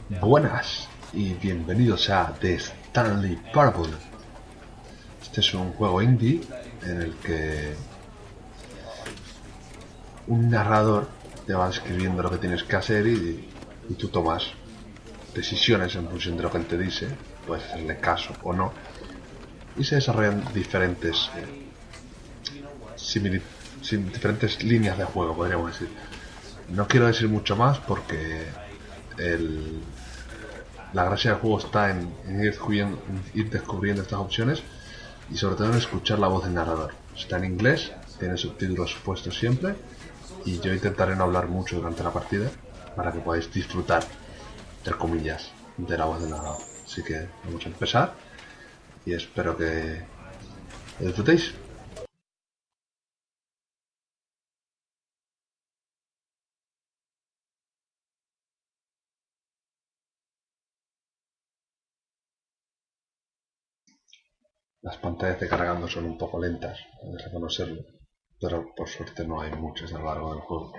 Buenas y bienvenidos a The Stanley Parable. Este es un juego indie en el que un narrador te va escribiendo lo que tienes que hacer y tú tomas decisiones en función de lo que él te dice, puedes hacerle caso o no, y se desarrollan diferentes diferentes líneas de juego, podríamos decir. No quiero decir mucho más porque la gracia del juego está en ir descubriendo estas opciones y sobre todo en escuchar la voz del narrador. Está en inglés, tiene subtítulos puestos siempre, y yo intentaré no hablar mucho durante la partida para que podáis disfrutar, entre comillas, de la voz del narrador. Así que vamos a empezar y espero que lo disfrutéis. Las pantallas de cargando son un poco lentas, hay que reconocerlo, pero por suerte no hay muchas a lo largo del juego.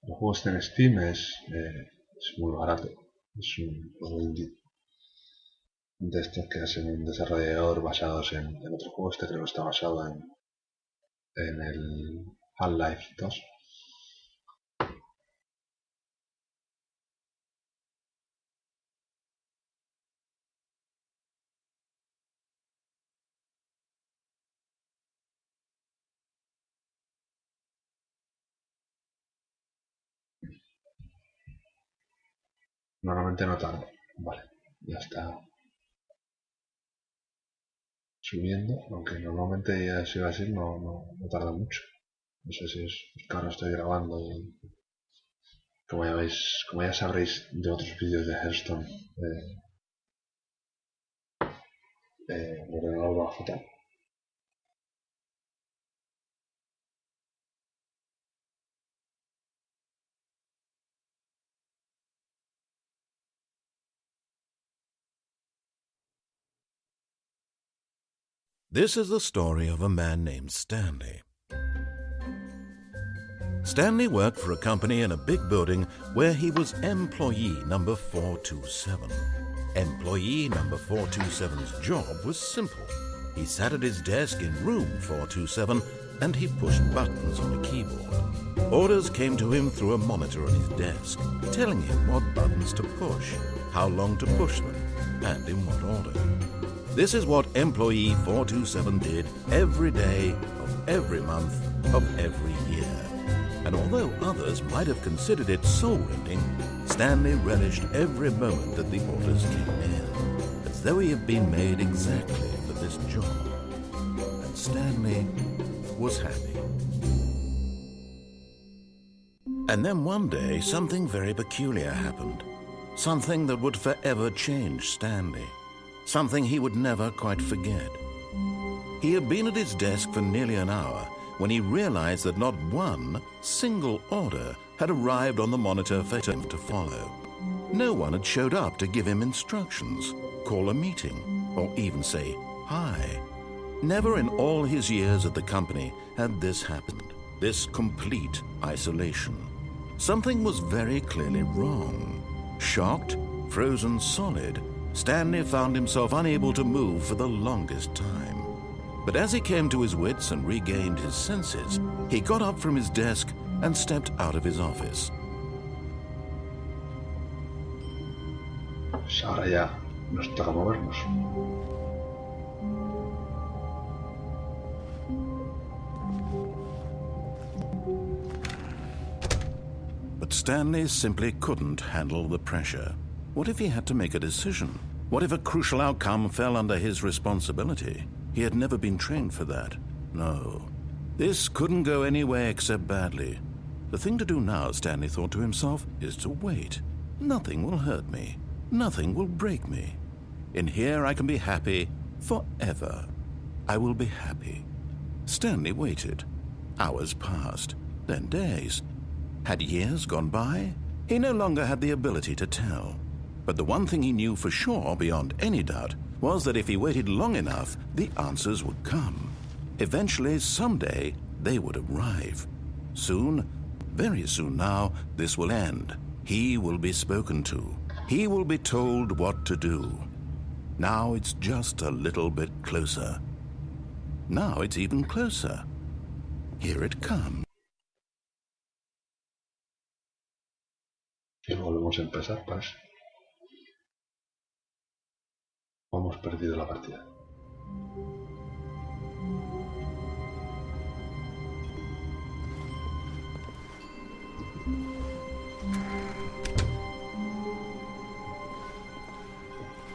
El juego está en Steam, es muy barato, es un juego indie de estos que hacen un desarrollador basados en otro juego. Este creo que está basado en el Half-Life 2. Normalmente no tarda. Vale, ya está subiendo, aunque normalmente ya si va a ser no tarda mucho. No sé si es que ahora estoy grabando y como ya sabréis de otros vídeos de Hearthstone, el ordenador va fatal. This is the story of a man named Stanley. Stanley worked for a company in a big building where he was employee number 427. Employee number 427's job was simple. He sat at his desk in room 427 and he pushed buttons on a keyboard. Orders came to him through a monitor on his desk, telling him what buttons to push, how long to push them, and in what order. This is what employee 427 did every day of every month of every year. And although others might have considered it soul-rending, Stanley relished every moment that the orders came in, as though he had been made exactly for this job. And Stanley was happy. And then one day, something very peculiar happened. Something that would forever change Stanley. Something he would never quite forget. He had been at his desk for nearly an hour when he realized that not one single order had arrived on the monitor for him to follow. No one had showed up to give him instructions, call a meeting, or even say hi. Never in all his years at the company had this happened, this complete isolation. Something was very clearly wrong. Shocked, frozen solid, Stanley found himself unable to move for the longest time. But as he came to his wits and regained his senses, he got up from his desk and stepped out of his office. Pues ahora ya nos toca movernos. But Stanley simply couldn't handle the pressure. What if he had to make a decision? What if a crucial outcome fell under his responsibility? He had never been trained for that. No. This couldn't go any way except badly. The thing to do now, Stanley thought to himself, is to wait. Nothing will hurt me. Nothing will break me. In here I can be happy forever. I will be happy. Stanley waited. Hours passed, then days. Had years gone by? He no longer had the ability to tell. But the one thing he knew for sure, beyond any doubt, was that if he waited long enough, the answers would come. Eventually, someday, they would arrive. Soon, very soon now, this will end. He will be spoken to. He will be told what to do. Now it's just a little bit closer. Now it's even closer. Here it comes. Y volvemos a empezar, parece. Hemos perdido la partida.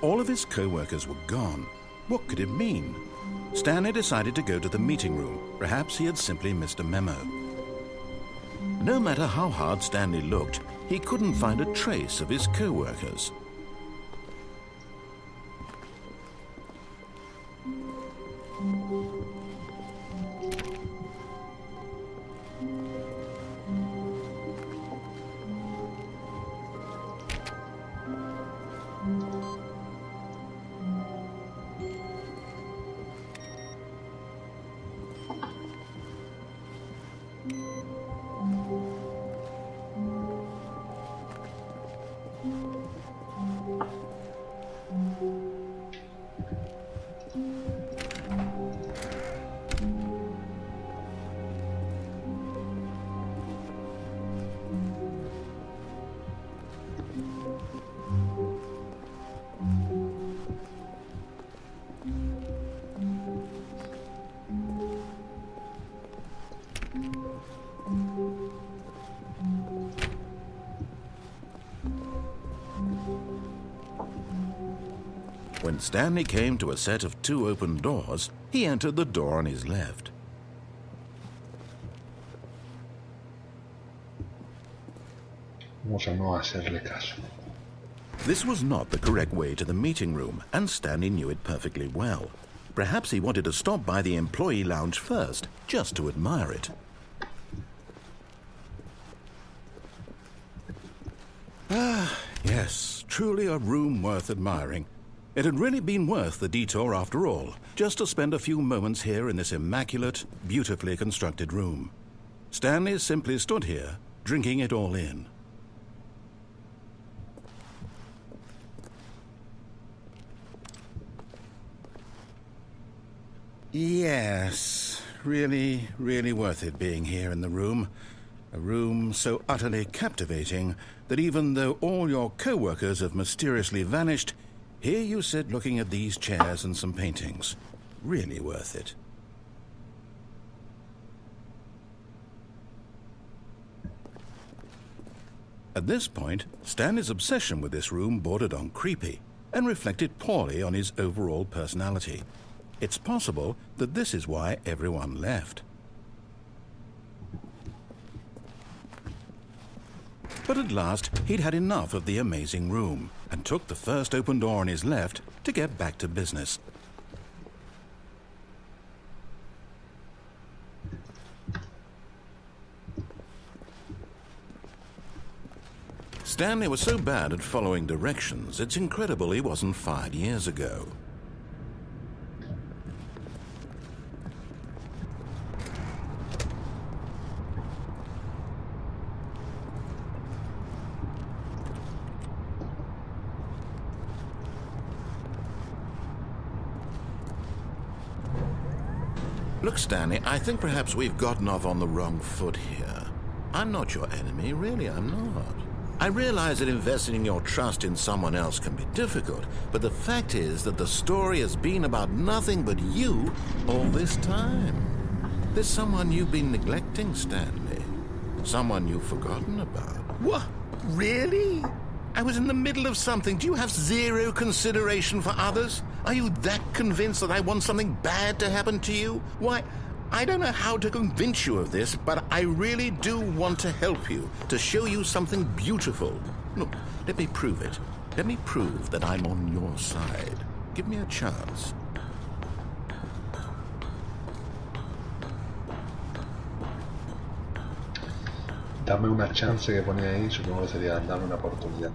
All of his co-workers were gone. What could it mean? Stanley decided to go to the meeting room. Perhaps he had simply missed a memo. No matter how hard Stanley looked, he couldn't find a trace of his co-workers. When Stanley came to a set of 2 open doors, he entered the door on his left. Vamos a no hacerle caso. This was not the correct way to the meeting room, and Stanley knew it perfectly well. Perhaps he wanted to stop by the employee lounge first, just to admire it. Ah, yes, truly a room worth admiring. It had really been worth the detour after all, just to spend a few moments here in this immaculate, beautifully constructed room. Stanley simply stood here, drinking it all in. Yes, really, really worth it being here in the room. A room so utterly captivating that even though all your co-workers have mysteriously vanished, here you sit looking at these chairs and some paintings. Really worth it. At this point, Stanley's obsession with this room bordered on creepy and reflected poorly on his overall personality. It's possible that this is why everyone left. But at last, he'd had enough of the amazing room and took the first open door on his left to get back to business. Stanley was so bad at following directions, it's incredible he wasn't fired years ago. Look, Stanley, I think perhaps we've gotten off on the wrong foot here. I'm not your enemy, really, I'm not. I realize that investing your trust in someone else can be difficult, but the fact is that the story has been about nothing but you all this time. There's someone you've been neglecting, Stanley. Someone you've forgotten about. What? Really? I was in the middle of something. Do you have zero consideration for others? Are you that convinced that I want something bad to happen to you? Why, I don't know how to convince you of this, but I really do want to help you, to show you something beautiful. Look, let me prove it. Let me prove that I'm on your side. Give me a chance. Dame una chance que ponía ahí, supongo que sería dame una oportunidad.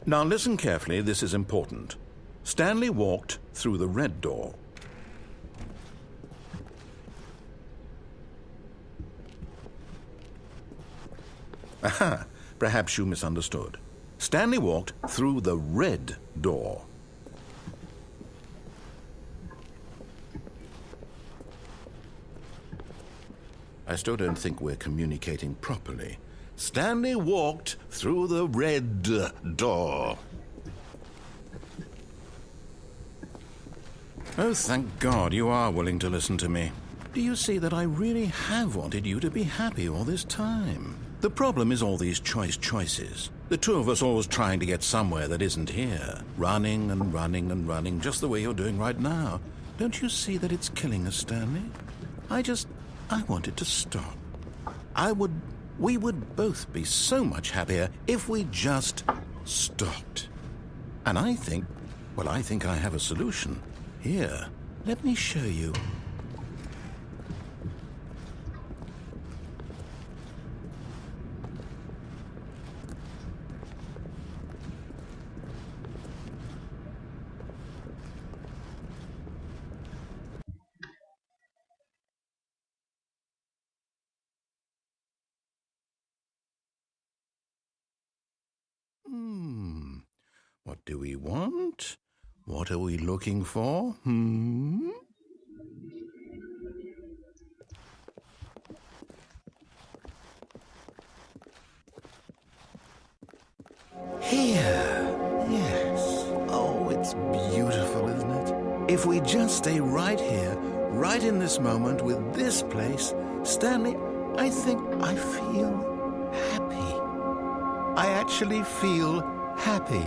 Now listen carefully, this is important. Stanley walked through the red door. Aha, perhaps you misunderstood. Stanley walked through the red door. I still don't think we're communicating properly. Stanley walked through the red door. Oh, thank God you are willing to listen to me. Do you see that I really have wanted you to be happy all this time? The problem is all these choices. The two of us always trying to get somewhere that isn't here. Running and running and running, just the way you're doing right now. Don't you see that it's killing us, Stanley? I want it to stop. We would both be so much happier if we just stopped. And I think I have a solution. Here, let me show you. What do we want? What are we looking for? Here. Yes. Oh, it's beautiful, isn't it? If we just stay right here, right in this moment with this place, Stanley, I think I feel happy. I actually feel happy.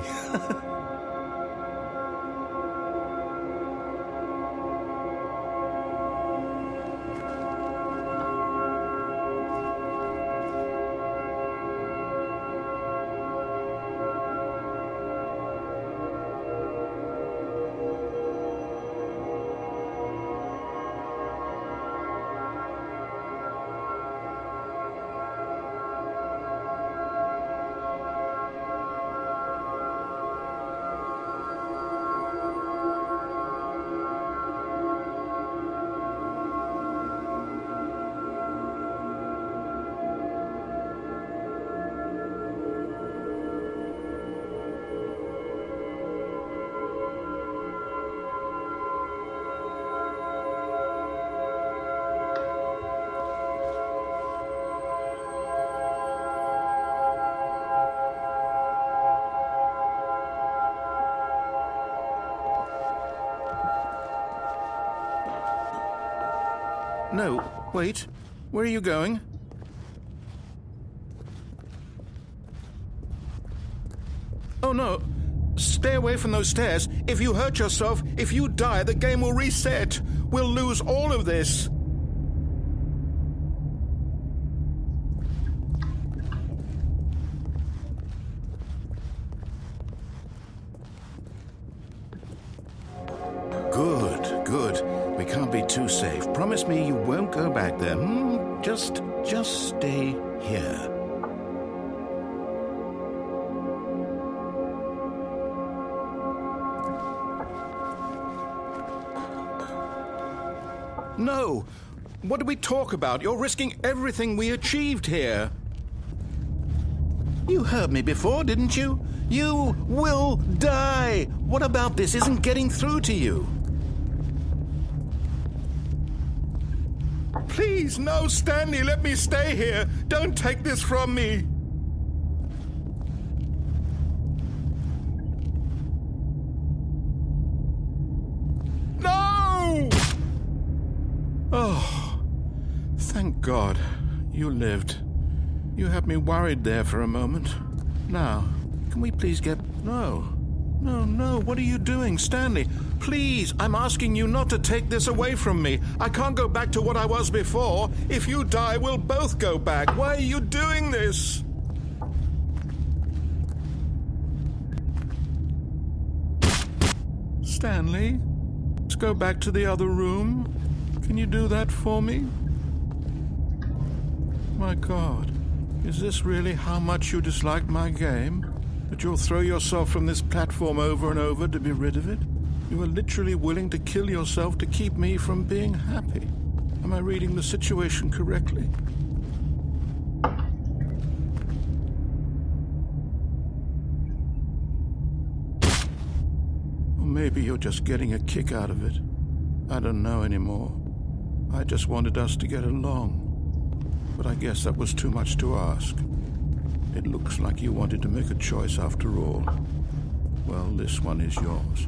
No, wait. Where are you going? Oh, no. Stay away from those stairs. If you hurt yourself, if you die, the game will reset. We'll lose all of this. Good. We can't be too safe. Promise me you won't go back there. Just stay here. No! What did we talk about? You're risking everything we achieved here. You heard me before, didn't you? You will die! What about this isn't getting through to you? Please, no, Stanley, let me stay here. Don't take this from me. No! Oh, thank God you lived. You had me worried there for a moment. Now, can we please get... No, what are you doing, Stanley? Please, I'm asking you not to take this away from me. I can't go back to what I was before. If you die, we'll both go back. Why are you doing this? Stanley, let's go back to the other room. Can you do that for me? My God, is this really how much you disliked my game? That you'll throw yourself from this platform over and over to be rid of it? You are literally willing to kill yourself to keep me from being happy. Am I reading the situation correctly? Or maybe you're just getting a kick out of it. I don't know anymore. I just wanted us to get along. But I guess that was too much to ask. It looks like you wanted to make a choice after all. Well, this one is yours.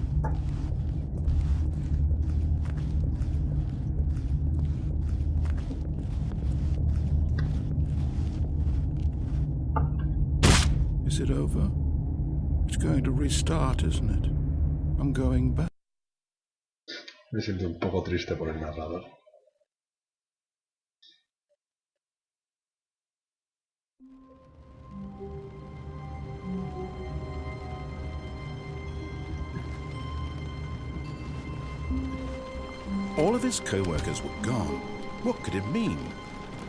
Is it over? It's going to restart, isn't it? I'm going back. Me siento un poco triste por el narrador. All of his co-workers were gone. What could it mean?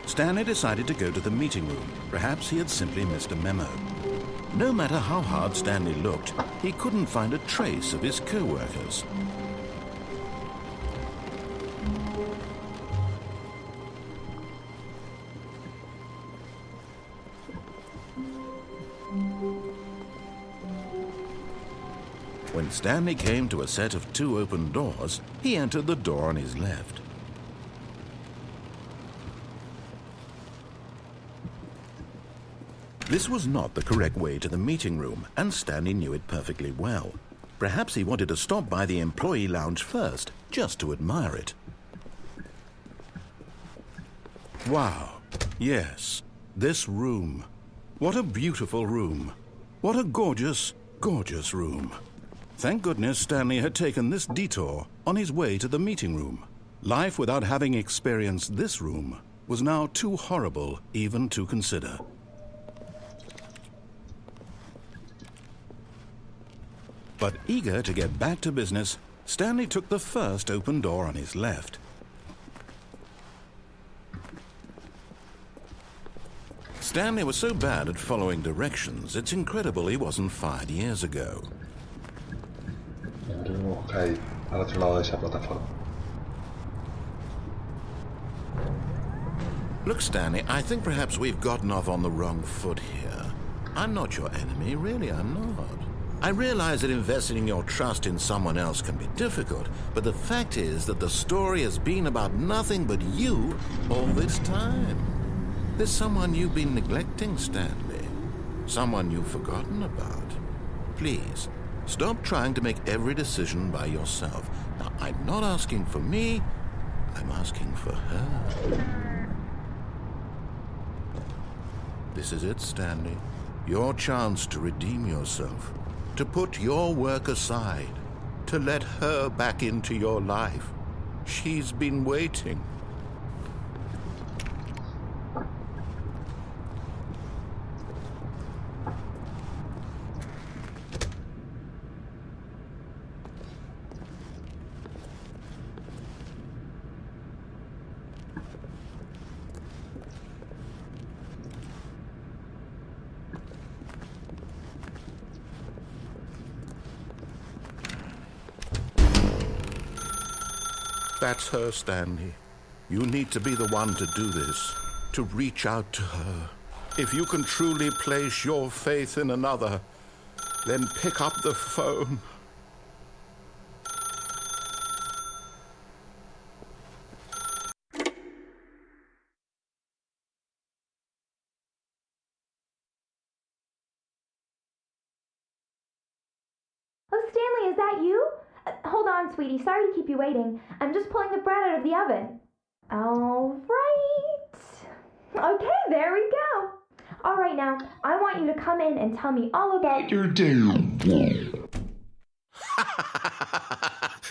Stanley decided to go to the meeting room. Perhaps he had simply missed a memo. No matter how hard Stanley looked, he couldn't find a trace of his co-workers. When Stanley came to a set of 2 open doors, he entered the door on his left. This was not the correct way to the meeting room, and Stanley knew it perfectly well. Perhaps he wanted to stop by the employee lounge first, just to admire it. Wow, yes, this room. What a beautiful room. What a gorgeous, gorgeous room. Thank goodness Stanley had taken this detour on his way to the meeting room. Life without having experienced this room was now too horrible even to consider. But eager to get back to business, Stanley took the first open door on his left. Stanley was so bad at following directions, it's incredible he wasn't fired years ago. Tenemos que ir al otro lado de esa plataforma. Look, Stanley, I think perhaps we've gotten off on the wrong foot here. I'm not your enemy, really, I'm not. I realize that investing your trust in someone else can be difficult, but the fact is that the story has been about nothing but you all this time. There's someone you've been neglecting, Stanley. Someone you've forgotten about. Please, stop trying to make every decision by yourself. Now, I'm not asking for me, I'm asking for her. This is it, Stanley. Your chance to redeem yourself. To put your work aside, to let her back into your life. She's been waiting. That's her, Stanley. You need to be the one to do this, to reach out to her. If you can truly place your faith in another, then pick up the phone. Oh, Stanley, is that you? Hold on, sweetie. Sorry to keep you waiting. I'm just pulling the bread out of the oven. All right. Okay, there we go. All right, now, I want you to come in and tell me all about your day.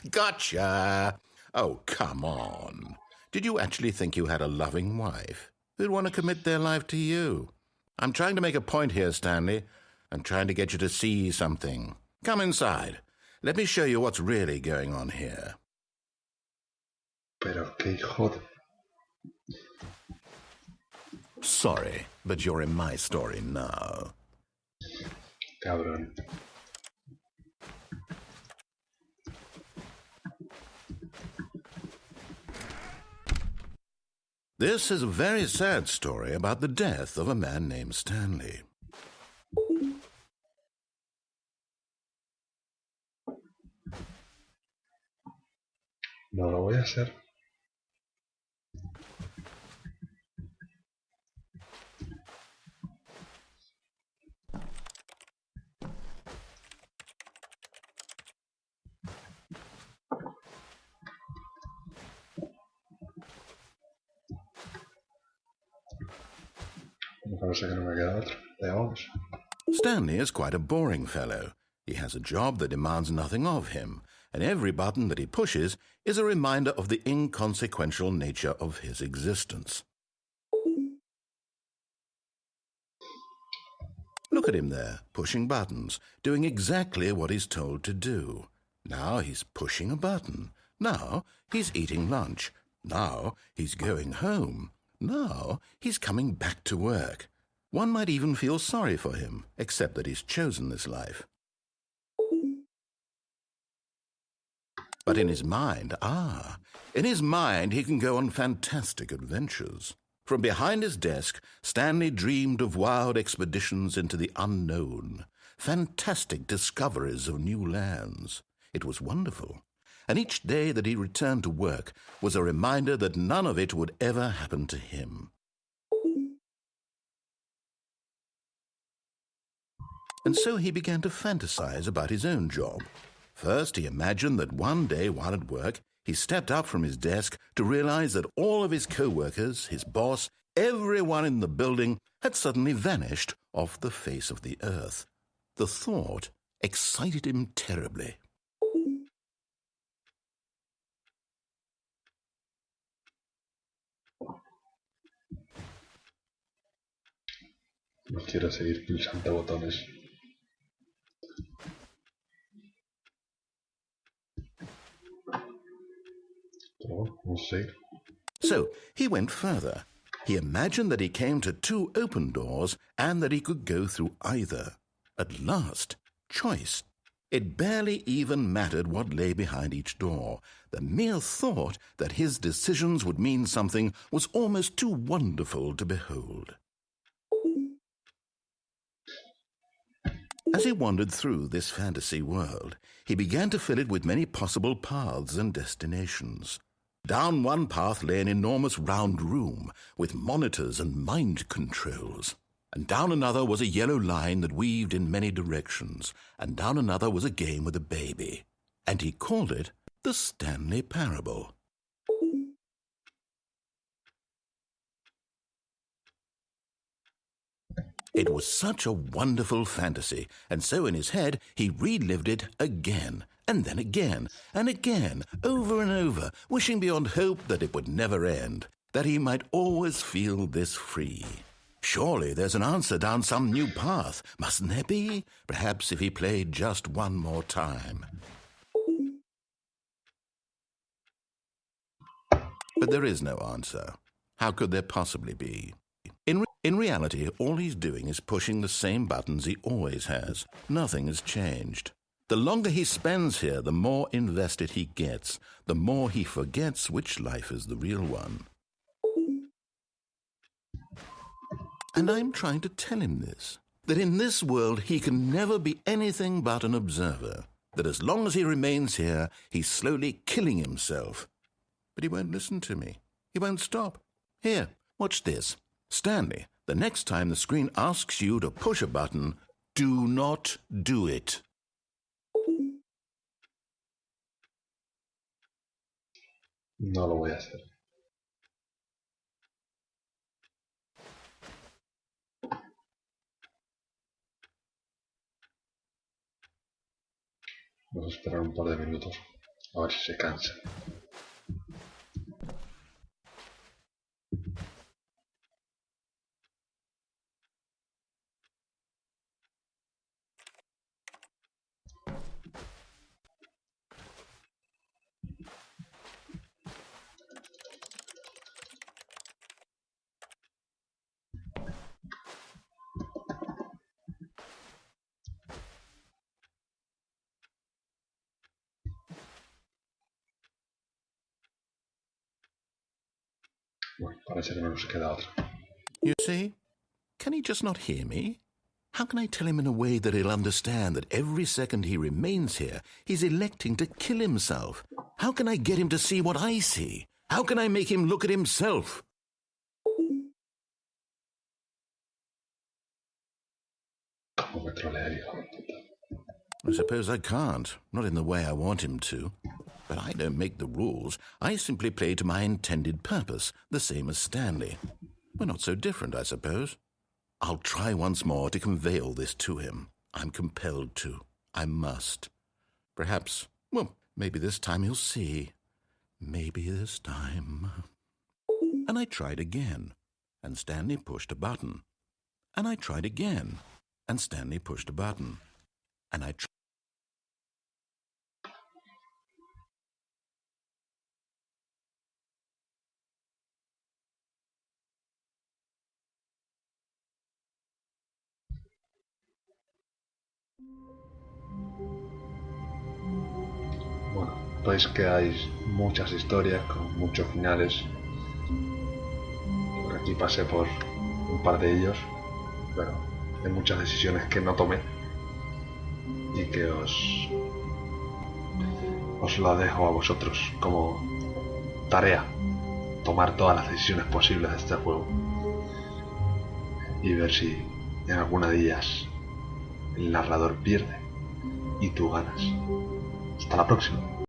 Gotcha. Oh, come on. Did you actually think you had a loving wife who'd want to commit their life to you? I'm trying to make a point here, Stanley. I'm trying to get you to see something. Come inside. Let me show you what's really going on here. Pero qué hijo de... Sorry, but you're in my story now. Cabrón. This is a very sad story about the death of a man named Stanley. No lo voy a hacer. Me parece que no me queda otra. Veamos. Stanley is quite a boring fellow. He has a job that demands nothing of him, and every button that he pushes is a reminder of the inconsequential nature of his existence. Look at him there, pushing buttons, doing exactly what he's told to do. Now he's pushing a button. Now he's eating lunch. Now he's going home. Now he's coming back to work. One might even feel sorry for him, except that he's chosen this life. But in his mind, he can go on fantastic adventures. From behind his desk, Stanley dreamed of wild expeditions into the unknown, fantastic discoveries of new lands. It was wonderful, and each day that he returned to work was a reminder that none of it would ever happen to him. And so he began to fantasize about his own job. First, he imagined that one day while at work, he stepped up from his desk to realize that all of his co-workers, his boss, everyone in the building had suddenly vanished off the face of the earth. The thought excited him terribly. No quiero seguir pulsando botones. No sé. So he went further. He imagined that he came to two open doors and that he could go through either. At last, choice. It barely even mattered what lay behind each door. The mere thought that his decisions would mean something was almost too wonderful to behold. As he wandered through this fantasy world, he began to fill it with many possible paths and destinations. Down one path lay an enormous round room with monitors and mind controls. And down another was a yellow line that weaved in many directions. And down another was a game with a baby. And he called it the Stanley Parable. It was such a wonderful fantasy, and so in his head he relived it again, and then again, and again, over and over, wishing beyond hope that it would never end, that he might always feel this free. Surely there's an answer down some new path, mustn't there be? Perhaps if he played just one more time. But there is no answer. How could there possibly be? In reality, all he's doing is pushing the same buttons he always has. Nothing has changed. The longer he spends here, the more invested he gets, the more he forgets which life is the real one. And I'm trying to tell him this, that in this world he can never be anything but an observer, that as long as he remains here, he's slowly killing himself. But he won't listen to me. He won't stop. Here, watch this. Stanley, the next time the screen asks you to push a button, do not do it. No lo voy a hacer. Vamos a esperar un par de minutos. A ver si se cansa. Bueno, parece que no nos queda otra. You see? Can he just not hear me? How can I tell him in a way that he'll understand that every second he remains here, he's electing to kill himself? How can I get him to see what I see? How can I make him look at himself? ¿Cómo me trolearía? I suppose I can't, not in the way I want him to. But I don't make the rules. I simply play to my intended purpose, the same as Stanley. We're not so different, I suppose. I'll try once more to convey all this to him. I'm compelled to. I must. Perhaps, well, maybe this time he'll see. Maybe this time. And I tried again, and Stanley pushed a button. And I tried again, and Stanley pushed a button. And I tried. Bueno, veis que hay muchas historias con muchos finales. Por aquí pasé por un par de ellos, pero hay muchas decisiones que no tomé y que os la dejo a vosotros como tarea, tomar todas las decisiones posibles de este juego y ver si en alguna de ellas el narrador pierde y tú ganas. Hasta la próxima.